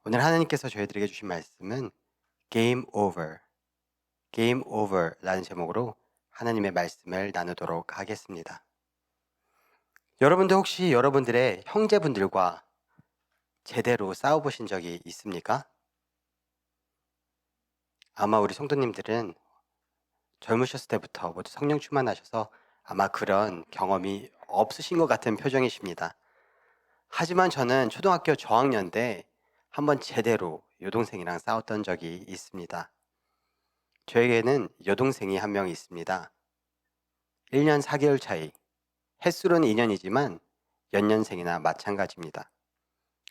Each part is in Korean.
오늘 하나님께서 저희들에게 주신 말씀은 Game Over, Game Over라는 제목으로 하나님의 말씀을 나누도록 하겠습니다. 여러분도 혹시 여러분들의 형제분들과 제대로 싸워보신 적이 있습니까? 아마 우리 성도님들은 젊으셨을 때부터 모두 성령 충만하셔서 아마 그런 경험이 없으신 것 같은 표정이십니다. 하지만 저는 초등학교 저학년 때 한번 제대로 여동생이랑 싸웠던 적이 있습니다. 저에게는 여동생이 한 명 있습니다. 1년 4개월 차이, 햇수로는 2년이지만 연년생이나 마찬가지입니다.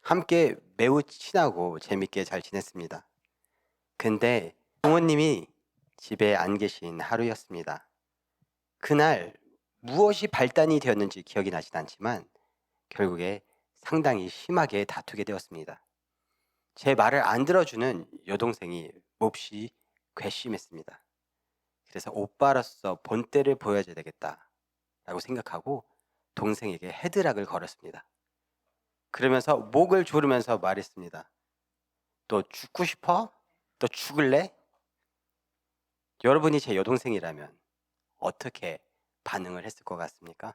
함께 매우 친하고 재밌게 잘 지냈습니다. 근데 부모님이 집에 안 계신 하루였습니다. 그날 무엇이 발단이 되었는지 기억이 나진 않지만 결국에 상당히 심하게 다투게 되었습니다. 제 말을 안 들어주는 여동생이 몹시 괘씸했습니다. 그래서 오빠로서 본때를 보여줘야 되겠다라고 생각하고 동생에게 헤드락을 걸었습니다. 그러면서 목을 조르면서 말했습니다. 너 죽고 싶어? 너 죽을래? 여러분이 제 여동생이라면 어떻게 반응을 했을 것 같습니까?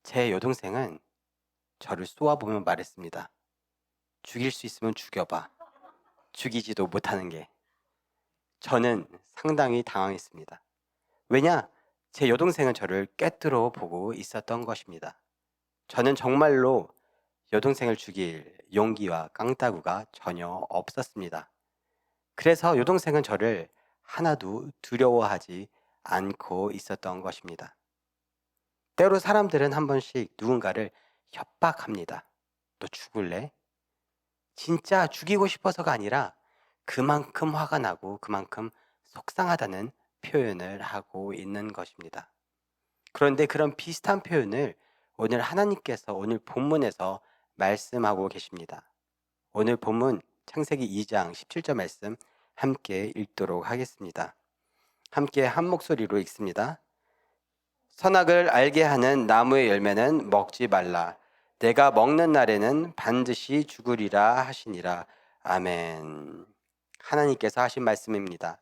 제 여동생은 저를 쏘아보며 말했습니다. 죽일 수 있으면 죽여봐. 죽이지도 못하는 게. 저는 상당히 당황했습니다. 왜냐? 제 여동생은 저를 꿰뚫어 보고 있었던 것입니다. 저는 정말로 여동생을 죽일 용기와 깡따구가 전혀 없었습니다. 그래서 여동생은 저를 하나도 두려워하지 않고 있었던 것입니다. 때로 사람들은 한 번씩 누군가를 협박합니다. 너 죽을래? 진짜 죽이고 싶어서가 아니라 그만큼 화가 나고 그만큼 속상하다는 표현을 하고 있는 것입니다. 그런데 그런 비슷한 표현을 오늘 하나님께서 오늘 본문에서 말씀하고 계십니다. 오늘 본문 창세기 2장 17절 말씀 함께 읽도록 하겠습니다. 함께 한 목소리로 읽습니다. 선악을 알게 하는 나무의 열매는 먹지 말라. 내가 먹는 날에는 반드시 죽으리라 하시니라. 아멘. 하나님께서 하신 말씀입니다.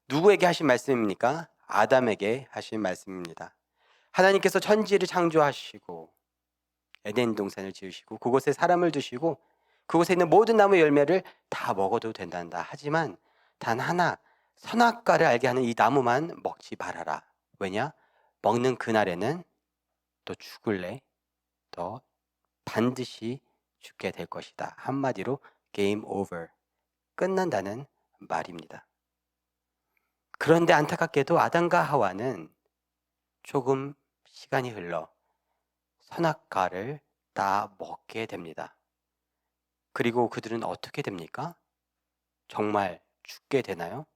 누구에게 하신 말씀입니까? 아담에게 하신 말씀입니다. 하나님께서 천지를 창조하시고 에덴 동산을 지으시고 그곳에 사람을 두시고 그곳에 있는 모든 나무 열매를 다 먹어도 된단다. 하지만 단 하나 선악과를 알게 하는 이 나무만 먹지 말아라. 왜냐? 먹는 그날에는 너 죽을래? 너 반드시 죽게 될 것이다. 한마디로 게임 오버. 끝난다는 말입니다. 그런데 안타깝게도 아담과 하와는 조금 시간이 흘러 선악과를 다 먹게 됩니다. 그리고 그들은 어떻게 됩니까? 정말 죽게 되나요?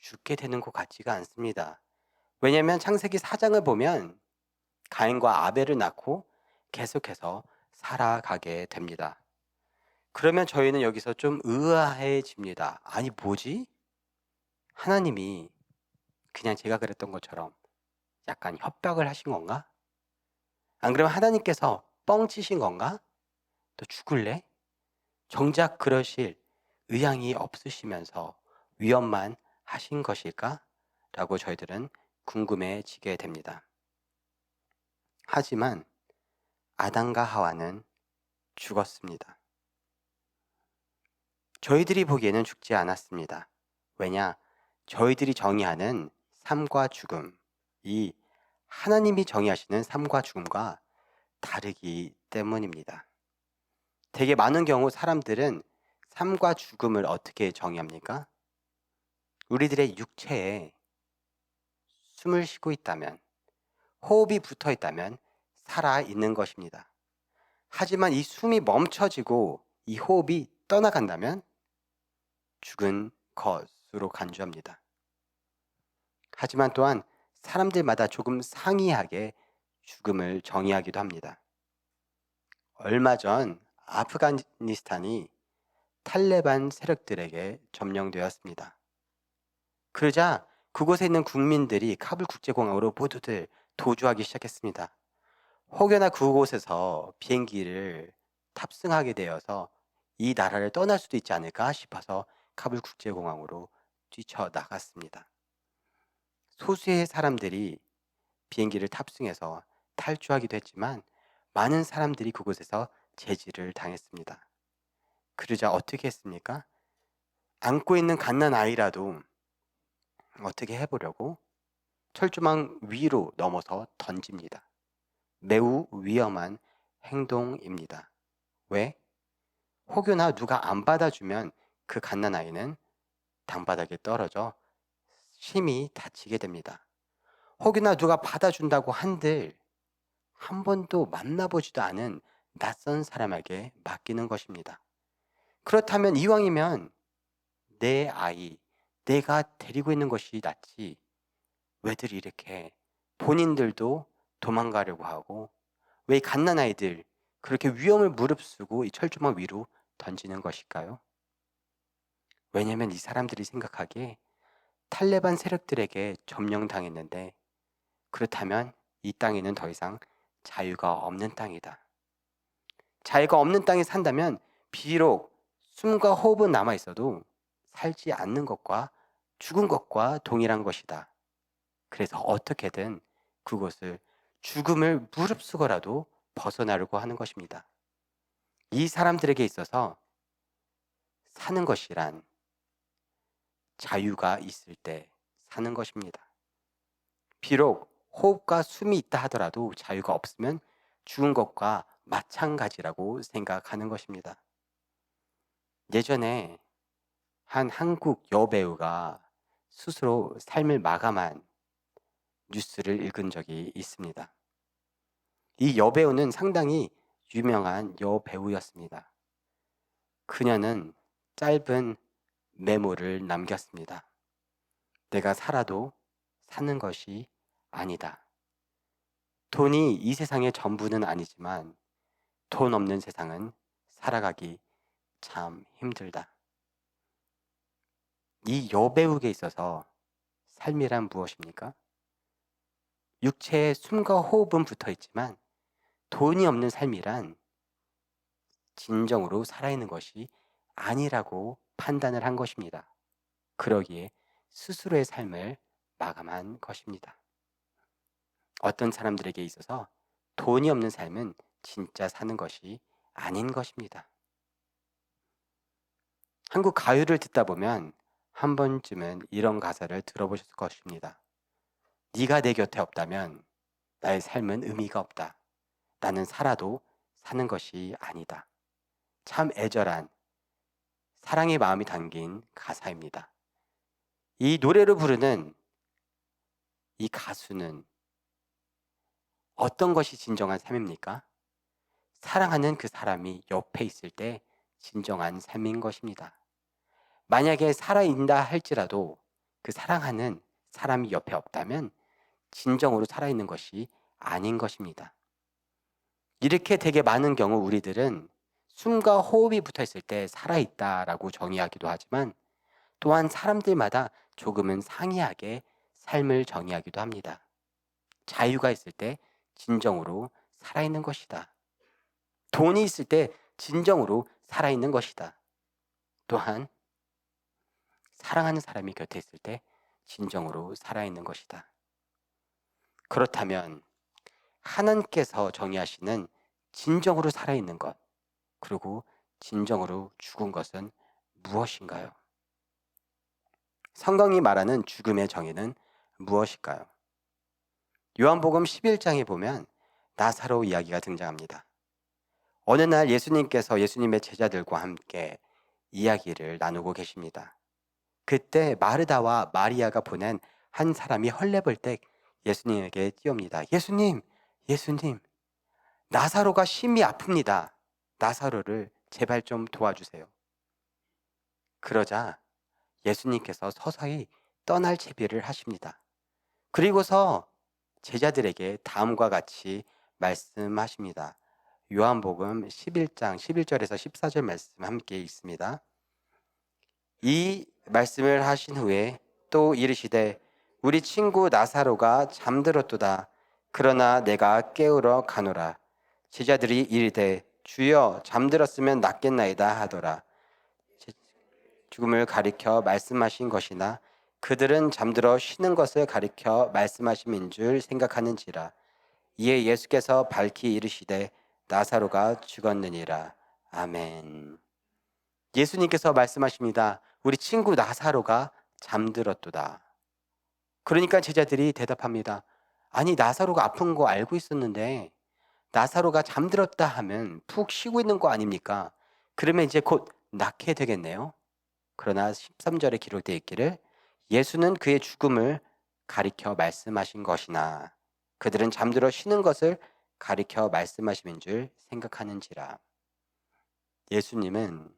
죽게 되는 것 같지가 않습니다. 왜냐하면 창세기 4장을 보면 가인과 아벨을 낳고 계속해서 살아가게 됩니다. 그러면 저희는 여기서 좀 의아해집니다. 아니 뭐지? 하나님이 그냥 제가 그랬던 것처럼 약간 협박을 하신 건가? 안 그러면 하나님께서 뻥치신 건가? 너 죽을래? 정작 그러실 의향이 없으시면서 위험만 하신 것일까? 라고 저희들은 궁금해지게 됩니다. 하지만 아담과 하와는 죽었습니다. 저희들이 보기에는 죽지 않았습니다. 왜냐? 저희들이 정의하는 삶과 죽음, 이 하나님이 정의하시는 삶과 죽음과 다르기 때문입니다. 되게 많은 경우 사람들은 삶과 죽음을 어떻게 정의합니까? 우리들의 육체에 숨을 쉬고 있다면, 호흡이 붙어 있다면 살아 있는 것입니다. 하지만 이 숨이 멈춰지고 이 호흡이 떠나간다면 죽은 것으로 간주합니다. 하지만 또한 사람들마다 조금 상이하게 죽음을 정의하기도 합니다. 얼마 전 아프가니스탄이 탈레반 세력들에게 점령되었습니다. 그러자 그곳에 있는 국민들이 카불 국제공항으로 모두들 도주하기 시작했습니다. 혹여나 그곳에서 비행기를 탑승하게 되어서 이 나라를 떠날 수도 있지 않을까 싶어서 카불 국제공항으로 뛰쳐나갔습니다. 소수의 사람들이 비행기를 탑승해서 탈주하기도 했지만 많은 사람들이 그곳에서 제지를 당했습니다. 그러자 어떻게 했습니까? 안고 있는 갓난아이라도 어떻게 해보려고 철조망 위로 넘어서 던집니다. 매우 위험한 행동입니다. 왜? 혹여나 누가 안 받아주면 그 갓난아이는 땅바닥에 떨어져 심히 다치게 됩니다. 혹여나 누가 받아준다고 한들 한 번도 만나보지도 않은 낯선 사람에게 맡기는 것입니다. 그렇다면 이왕이면 내 아이, 내가 데리고 있는 것이 낫지 왜들 이렇게 본인들도 도망가려고 하고 왜 갓난아이들 그렇게 위험을 무릅쓰고 이 철조망 위로 던지는 것일까요? 왜냐하면 이 사람들이 생각하기에 탈레반 세력들에게 점령당했는데 그렇다면 이 땅에는 더 이상 자유가 없는 땅이다. 자유가 없는 땅에 산다면 비록 숨과 호흡은 남아있어도 살지 않는 것과 죽은 것과 동일한 것이다. 그래서 어떻게든 그곳을 죽음을 무릅쓰고라도 벗어나려고 하는 것입니다. 이 사람들에게 있어서 사는 것이란 자유가 있을 때 사는 것입니다. 비록 호흡과 숨이 있다 하더라도 자유가 없으면 죽은 것과 마찬가지라고 생각하는 것입니다. 예전에 한 한국 여배우가 스스로 삶을 마감한 뉴스를 읽은 적이 있습니다. 이 여배우는 상당히 유명한 여배우였습니다. 그녀는 짧은 메모를 남겼습니다. 내가 살아도 사는 것이 아니다. 돈이 이 세상의 전부는 아니지만 돈 없는 세상은 살아가기 참 힘들다. 이 여배우에게 있어서 삶이란 무엇입니까? 육체의 숨과 호흡은 붙어 있지만 돈이 없는 삶이란 진정으로 살아있는 것이 아니라고 판단을 한 것입니다. 그러기에 스스로의 삶을 마감한 것입니다. 어떤 사람들에게 있어서 돈이 없는 삶은 진짜 사는 것이 아닌 것입니다. 한국 가요를 듣다 보면 한 번쯤은 이런 가사를 들어보셨을 것입니다. 네가 내 곁에 없다면 나의 삶은 의미가 없다. 나는 살아도 사는 것이 아니다. 참 애절한 사랑의 마음이 담긴 가사입니다. 이 노래를 부르는 이 가수는 어떤 것이 진정한 삶입니까? 사랑하는 그 사람이 옆에 있을 때 진정한 삶인 것입니다. 만약에 살아있다 할지라도 그 사랑하는 사람이 옆에 없다면 진정으로 살아있는 것이 아닌 것입니다. 이렇게 되게 많은 경우 우리들은 숨과 호흡이 붙어 있을 때 살아있다라고 정의하기도 하지만 또한 사람들마다 조금은 상이하게 삶을 정의하기도 합니다. 자유가 있을 때 진정으로 살아있는 것이다. 돈이 있을 때 진정으로 살아있는 것이다. 또한 사랑하는 사람이 곁에 있을 때 진정으로 살아있는 것이다. 그렇다면 하나님께서 정의하시는 진정으로 살아있는 것, 그리고 진정으로 죽은 것은 무엇인가요? 성경이 말하는 죽음의 정의는 무엇일까요? 요한복음 11장에 보면 나사로 이야기가 등장합니다. 어느 날 예수님께서 예수님의 제자들과 함께 이야기를 나누고 계십니다. 그때 마르다와 마리아가 보낸 한 사람이 헐레벌떡 예수님에게 뛰어옵니다. 예수님, 예수님, 나사로가 심히 아픕니다. 나사로를 제발 좀 도와주세요. 그러자 예수님께서 서서히 떠날 채비를 하십니다. 그리고서 제자들에게 다음과 같이 말씀하십니다. 요한복음 11장 11절에서 14절 말씀 함께 있습니다. 이 말씀을 하신 후에 또 이르시되 우리 친구 나사로가 잠들었도다. 그러나 내가 깨우러 가노라. 제자들이 이르되 주여 잠들었으면 낫겠나이다 하더라. 죽음을 가리켜 말씀하신 것이나 그들은 잠들어 쉬는 것을 가리켜 말씀하심인 줄 생각하는지라. 이에 예수께서 밝히 이르시되 나사로가 죽었느니라. 아멘. 예수님께서 말씀하십니다. 우리 친구 나사로가 잠들었도다. 그러니까 제자들이 대답합니다. 아니, 나사로가 아픈 거 알고 있었는데 나사로가 잠들었다 하면 푹 쉬고 있는 거 아닙니까? 그러면 이제 곧 낫게 되겠네요. 그러나 13절에 기록되어 있기를 예수는 그의 죽음을 가리켜 말씀하신 것이나 그들은 잠들어 쉬는 것을 가리켜 말씀하심인 줄 생각하는지라. 예수님은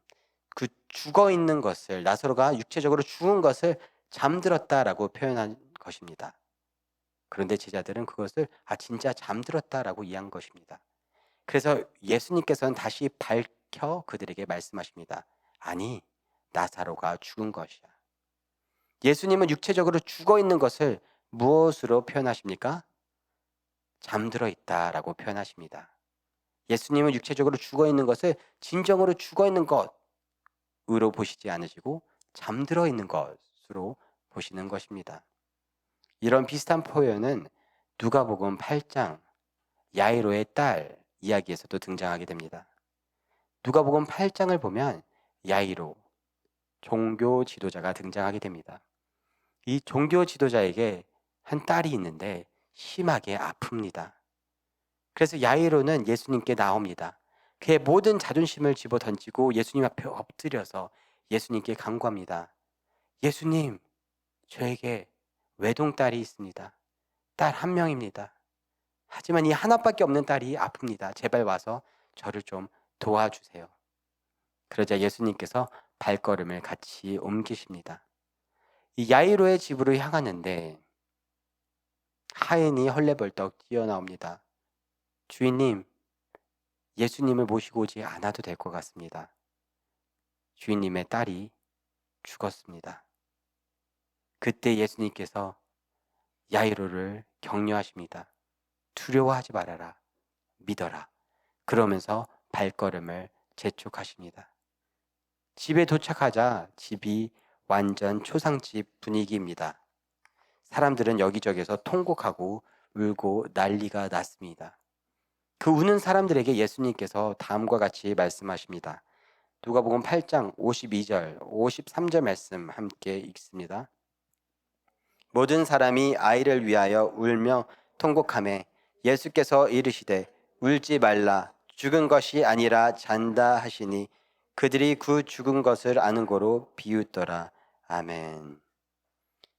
그 죽어 있는 것을, 나사로가 육체적으로 죽은 것을 잠들었다라고 표현한 것입니다. 그런데 제자들은 그것을 진짜 잠들었다라고 이해한 것입니다. 그래서 예수님께서는 다시 밝혀 그들에게 말씀하십니다. 아니, 나사로가 죽은 것이야. 예수님은 육체적으로 죽어 있는 것을 무엇으로 표현하십니까? 잠들어 있다라고 표현하십니다. 예수님은 육체적으로 죽어 있는 것을 진정으로 죽어 있는 것으로 보시지 않으시고 잠들어 있는 것으로 보시는 것입니다. 이런 비슷한 표현은 누가복음 8장 야이로의 딸 이야기에서도 등장하게 됩니다. 누가복음 8장을 보면 야이로 종교 지도자가 등장하게 됩니다. 이 종교 지도자에게 한 딸이 있는데 심하게 아픕니다. 그래서 야이로는 예수님께 나옵니다. 그의 모든 자존심을 집어던지고 예수님 앞에 엎드려서 예수님께 간구합니다. 예수님, 저에게 외동딸이 있습니다. 딸 한 명입니다. 하지만 이 하나밖에 없는 딸이 아픕니다. 제발 와서 저를 좀 도와주세요. 그러자 예수님께서 발걸음을 같이 옮기십니다. 이 야이로의 집으로 향하는데 하인이 헐레벌떡 뛰어나옵니다. 주인님, 예수님을 모시고 오지 않아도 될 것 같습니다. 주인님의 딸이 죽었습니다. 그때 예수님께서 야이로를 격려하십니다. 두려워하지 말아라. 믿어라. 그러면서 발걸음을 재촉하십니다. 집에 도착하자 집이 완전 초상집 분위기입니다. 사람들은 여기저기서 통곡하고 울고 난리가 났습니다. 그 우는 사람들에게 예수님께서 다음과 같이 말씀하십니다. 누가복음 8장 52절, 53절 말씀 함께 읽습니다. 모든 사람이 아이를 위하여 울며 통곡하매 예수께서 이르시되 울지 말라 죽은 것이 아니라 잔다 하시니 그들이 그 죽은 것을 아는 고로 비웃더라. 아멘.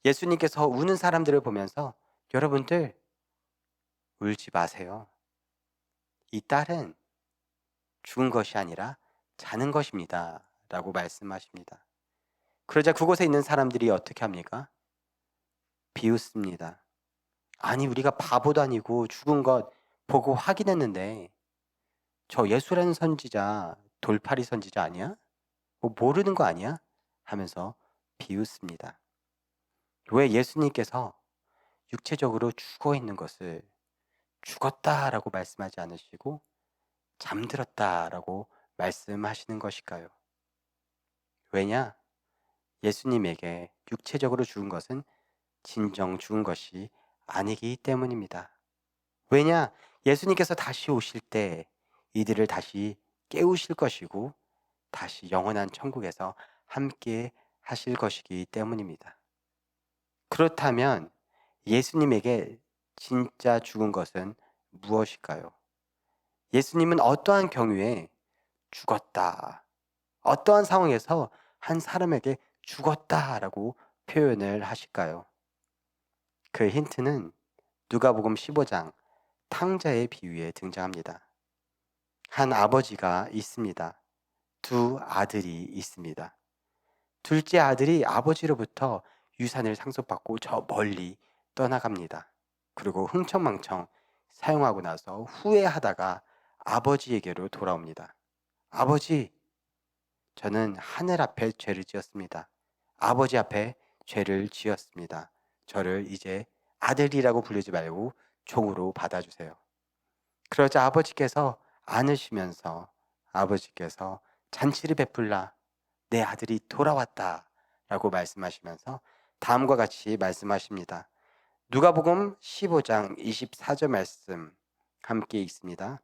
예수님께서 우는 사람들을 보면서 여러분들 울지 마세요. 이 딸은 죽은 것이 아니라 자는 것입니다. 라고 말씀하십니다. 그러자 그곳에 있는 사람들이 어떻게 합니까? 비웃습니다. 아니, 우리가 바보도 아니고 죽은 것 보고 확인했는데 저 예수라는 선지자 돌팔이 선지자 아니야? 뭐 모르는 거 아니야? 하면서 비웃습니다. 왜 예수님께서 육체적으로 죽어 있는 것을 죽었다라고 말씀하지 않으시고 잠들었다라고 말씀하시는 것일까요? 왜냐? 예수님에게 육체적으로 죽은 것은 진정 죽은 것이 아니기 때문입니다. 왜냐? 예수님께서 다시 오실 때 이들을 다시 깨우실 것이고 다시 영원한 천국에서 함께 하실 것이기 때문입니다. 그렇다면 예수님에게 진짜 죽은 것은 무엇일까요? 예수님은 어떠한 경우에 죽었다, 어떠한 상황에서 한 사람에게 죽었다라고 표현을 하실까요? 그 힌트는 누가복음 15장 탕자의 비유에 등장합니다. 한 아버지가 있습니다. 두 아들이 있습니다. 둘째 아들이 아버지로부터 유산을 상속받고 저 멀리 떠나갑니다. 그리고 흥청망청 사용하고 나서 후회하다가 아버지에게로 돌아옵니다. 아버지, 저는 하늘 앞에 죄를 지었습니다. 아버지 앞에 죄를 지었습니다. 저를 이제 아들이라고 부르지 말고 종으로 받아주세요. 그러자 아버지께서 안으시면서 아버지께서 잔치를 베풀라, 내 아들이 돌아왔다 라고 말씀하시면서 다음과 같이 말씀하십니다. 누가복음 15장 24절 말씀 함께 읽습니다.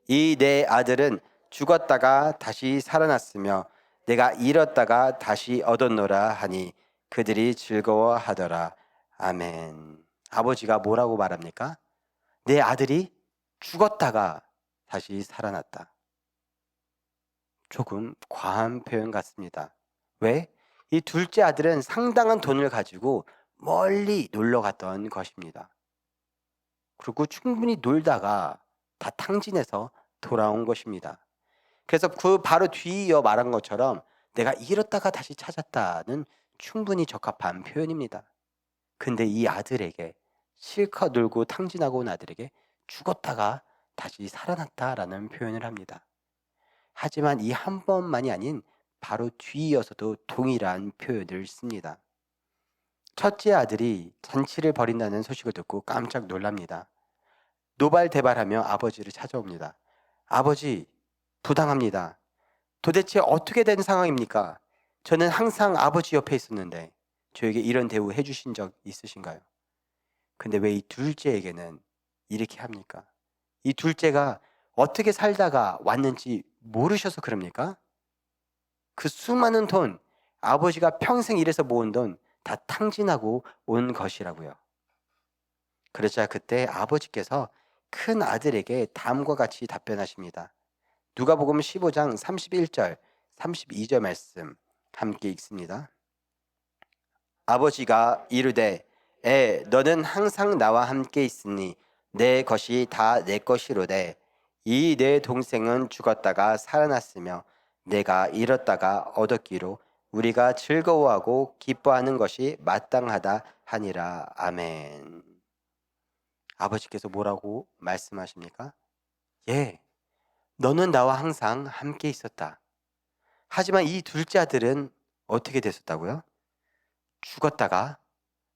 이 내 아들은 죽었다가 다시 살아났으며 내가 잃었다가 다시 얻었노라 하니 그들이 즐거워하더라. 아멘. 아버지가 뭐라고 말합니까? 내 아들이 죽었다가 다시 살아났다. 조금 과한 표현 같습니다. 왜? 이 둘째 아들은 상당한 돈을 가지고 멀리 놀러 갔던 것입니다. 그리고 충분히 놀다가 다 탕진해서 돌아온 것입니다. 그래서 그 바로 뒤이어 말한 것처럼 내가 잃었다가 다시 찾았다는 충분히 적합한 표현입니다. 근데 이 아들에게 실컷 놀고 탕진하고 온 아들에게 죽었다가 다시 살아났다라는 표현을 합니다. 하지만 이 한 번만이 아닌 바로 뒤이어서도 동일한 표현을 씁니다. 첫째 아들이 잔치를 벌인다는 소식을 듣고 깜짝 놀랍니다. 노발대발하며 아버지를 찾아옵니다. 아버지, 부당합니다. 도대체 어떻게 된 상황입니까? 저는 항상 아버지 옆에 있었는데 저에게 이런 대우 해주신 적 있으신가요? 근데 왜 이 둘째에게는 이렇게 합니까? 이 둘째가 어떻게 살다가 왔는지 모르셔서 그럽니까? 그 수많은 돈, 아버지가 평생 일해서 모은 돈 다 탕진하고 온 것이라고요. 그러자 그때 아버지께서 큰 아들에게 다음과 같이 답변하십니다. 누가복음 15장 31절, 32절 말씀 함께 읽습니다. 아버지가 이르되 너는 항상 나와 함께 있으니 내 것이 다 내 것이로되 이 내 동생은 죽었다가 살아났으며 내가 잃었다가 얻었기로 우리가 즐거워하고 기뻐하는 것이 마땅하다 하니라. 아멘. 아버지께서 뭐라고 말씀하십니까? 너는 나와 항상 함께 있었다. 하지만 이 둘째 아들은 어떻게 됐었다고요? 죽었다가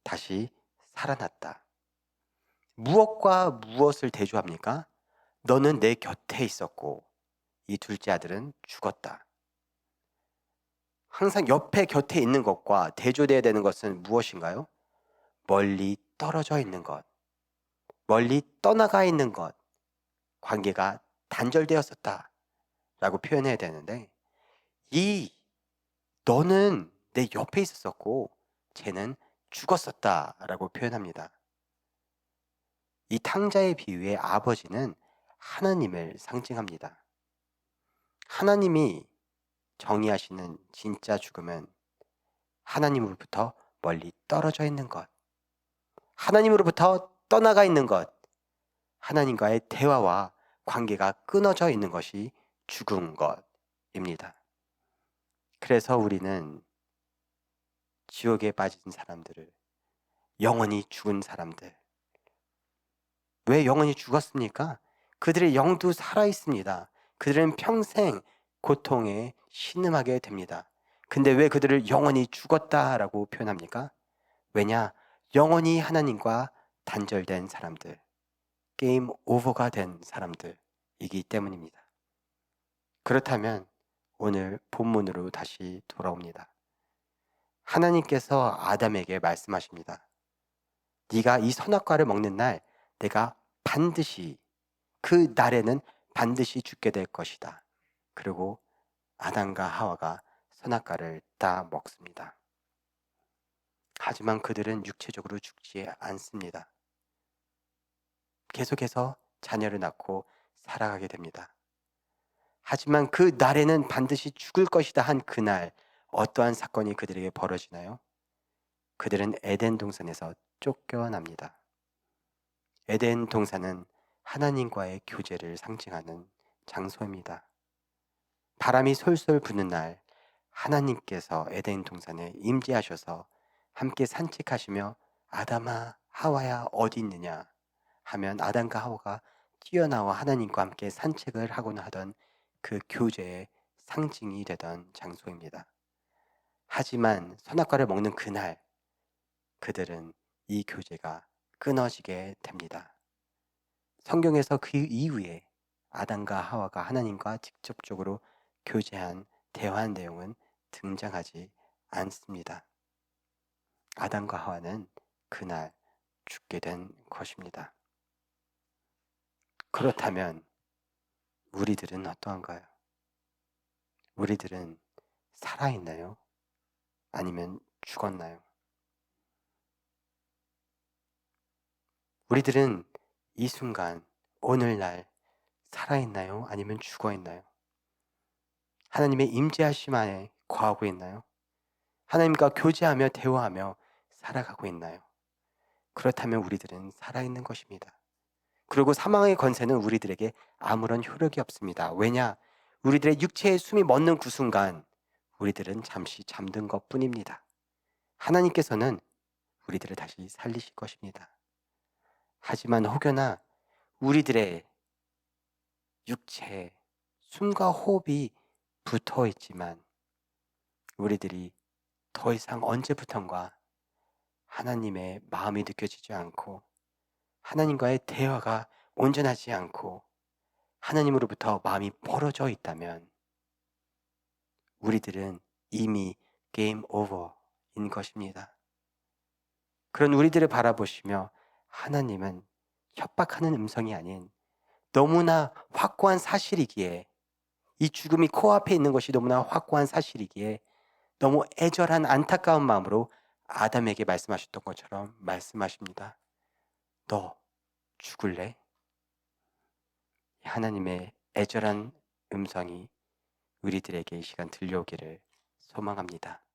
다시 살아났다. 무엇과 무엇을 대조합니까? 너는 내 곁에 있었고 이 둘째 아들은 죽었다. 항상 옆에 곁에 있는 것과 대조되어야 되는 것은 무엇인가요? 멀리 떨어져 있는 것, 멀리 떠나가 있는 것, 관계가 단절되었었다 라고 표현해야 되는데 이 너는 내 옆에 있었었고 쟤는 죽었었다 라고 표현합니다. 이 탕자의 비유의 아버지는 하나님을 상징합니다. 하나님이 정의하시는 진짜 죽음은 하나님으로부터 멀리 떨어져 있는 것, 하나님으로부터 떠나가 있는 것, 하나님과의 대화와 관계가 끊어져 있는 것이 죽은 것입니다. 그래서 우리는 지옥에 빠진 사람들을, 영원히 죽은 사람들, 왜 영원히 죽었습니까? 그들의 영도 살아있습니다. 그들은 평생 고통에 신음하게 됩니다. 근데 왜 그들을 영원히 죽었다라고 표현합니까? 왜냐? 영원히 하나님과 단절된 사람들, 게임 오버가 된 사람들이기 때문입니다. 그렇다면 오늘 본문으로 다시 돌아옵니다. 하나님께서 아담에게 말씀하십니다. 네가 이 선악과를 먹는 날 내가 반드시 그 날에는 반드시 죽게 될 것이다. 그리고 아담과 하와가 선악과를 다 먹습니다. 하지만 그들은 육체적으로 죽지 않습니다. 계속해서 자녀를 낳고 살아가게 됩니다. 하지만 그 날에는 반드시 죽을 것이다 한 그날 어떠한 사건이 그들에게 벌어지나요? 그들은 에덴 동산에서 쫓겨납니다. 에덴 동산은 하나님과의 교제를 상징하는 장소입니다. 바람이 솔솔 부는 날 하나님께서 에덴 동산에 임재하셔서 함께 산책하시며 아담아 하와야 어디 있느냐 하면 아담과 하와가 뛰어나와 하나님과 함께 산책을 하곤 하던 그 교제의 상징이 되던 장소입니다. 하지만 선악과를 먹는 그날 그들은 이 교제가 끊어지게 됩니다. 성경에서 그 이후에 아담과 하와가 하나님과 직접적으로 대화한 내용은 등장하지 않습니다. 아담과 하와는 그날 죽게 된 것입니다. 그렇다면 우리들은 어떠한가요? 우리들은 살아있나요? 아니면 죽었나요? 우리들은 이 순간, 오늘날 살아있나요? 아니면 죽어있나요? 하나님의 임재하심 안에 거하고 있나요? 하나님과 교제하며 대화하며 살아가고 있나요? 그렇다면 우리들은 살아있는 것입니다. 그리고 사망의 권세는 우리들에게 아무런 효력이 없습니다. 왜냐? 우리들의 육체의 숨이 멎는 그 순간 우리들은 잠시 잠든 것 뿐입니다. 하나님께서는 우리들을 다시 살리실 것입니다. 하지만 혹여나 우리들의 육체에 숨과 호흡이 붙어 있지만 우리들이 더 이상 언제부턴가 하나님의 마음이 느껴지지 않고 하나님과의 대화가 온전하지 않고 하나님으로부터 마음이 멀어져 있다면 우리들은 이미 게임 오버인 것입니다. 그런 우리들을 바라보시며 하나님은 협박하는 음성이 아닌 너무나 확고한 사실이기에 이 죽음이 코앞에 있는 것이 너무나 확고한 사실이기에 너무 애절한 안타까운 마음으로 아담에게 말씀하셨던 것처럼 말씀하십니다. 너 죽을래? 하나님의 애절한 음성이 우리들에게 이 시간 들려오기를 소망합니다.